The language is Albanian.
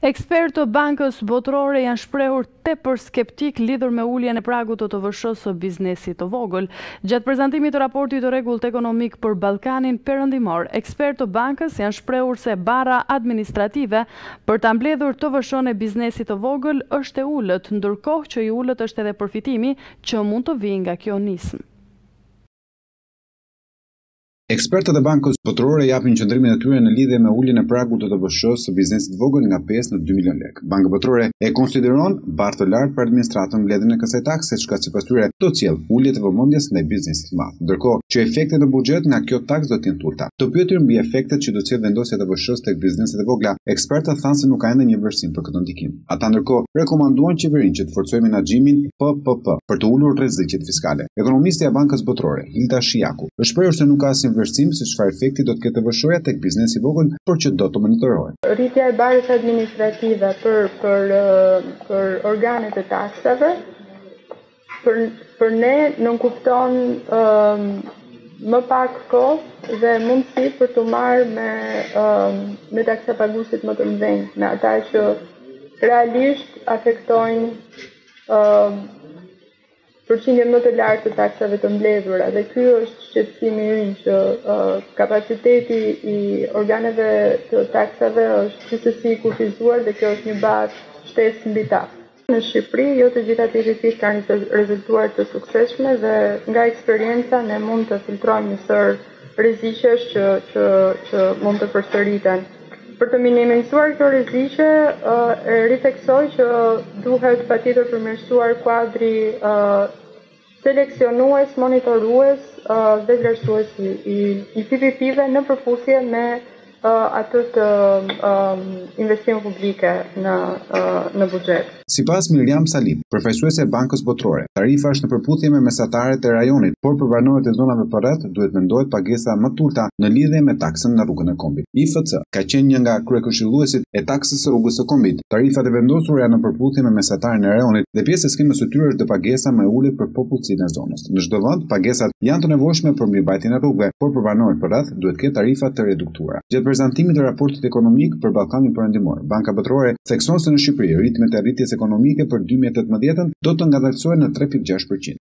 Ekspertë të Bankës Botërore janë shprehur tepër skeptik lidhur me uljen e pragut të TVSH së biznesit të vogël. Gjatë prezantimit të raportit të rregullt ekonomik për Ballkanin Perëndimor, ekspertë të bankës janë shprehur se barra administrative për ta mbledhur TVSH-n e biznesit të vogël është e ulët, ndërkohë që i ulët është edhe përfitimi që mund të vijë nga kjo nismë. Ekspertët e Bankës Botërore japin qëndrimin e tyre në lidhje me uljen e pragut të TVSH-s së biznesit të vogël nga 5 në 2 milion lekë. Banka Botërore e konsideron barë të lartë për administratën mbledhjen e kësaj takse, çka sipas tyre do të sjellë ulje të vëmendjes ndaj biznesit të madh. Ndërkohë që efektet në buxhet nga kjo taksë do të jenë të ulta. Të pyetur mbi efektet që do të sjellë vendosja e TVSH-s tek bizneset e vogla, ekspertët thanë se nuk ka ende një vlerësim për këtë ndikim. Ata ndërkohë rekomanduan qeverinë që të forcojë menaxhimin PPP për të ulur rreziqet fiskale. Ekonomistja e Bankës Botërore, Hilda Shiaku, është shprehur se nuk ka asnjë vlerësim se çfarë efekti do të ketë TVSH-ja tek biznesi i vogël, por që do të monitorohet. Rritja e barës administrative për organet e taksave për ne nuk kupton më pak kohë dhe mundësi për të marrë me taksapaguesit më të mëdhenj, me ata që realisht afektojnë përqindjen më të lartë të taksave të mbledhura, dhe ky është shqetësimi ynë që kapaciteti i organeve të taksave është gjithsesi i kufizuar dhe kjo është një bazë shtesë mbi ta. Në Shqipëri, jo të gjitha aktivitetet kanë rezultuar të suksesshme dhe nga eksperienca ne mund të filtrojmë një sër rreziqesh që mund të përsëriten. Për të minimizuar këto rreziqe, ritheksoj që duhet patjetër përmirësuar kuadri seleksionues, monitorues dhe vlerësues i PPP-ve në përputhje me atë të investimeve publike në buxhet. Sipas Miriam Salip, përfaqësuese e Bankës Botërore, tarifa është në përputhje me mesatarët e rajonit, por për banorët e zonave përreth duhet mendohet pagesa më të ulta në lidhje me taksën në rrugën e Kombit. IFC ka qenë një nga kryekëshilluesit e taksës së rrugës së Kombit. Tarifat e vendosura janë në përputhje me mesatarin e rajonit dhe pjesë e skemës së tyre është pagesa më e ulët për popullsinë e zonës. Në çdo vend pagesat janë të nevojshme për mirëmbajtjen e rrugëve, por për banorët përreth duhet ketë tarifa të reduktuara. Gjatë prezantimit të raportit ekonomik për Ballkanin Perëndimor, Banka Botërore thekson se në Shqipëri ritmet e arritjes ekonomike për 2018 do të ngadalësohen në 3.6%.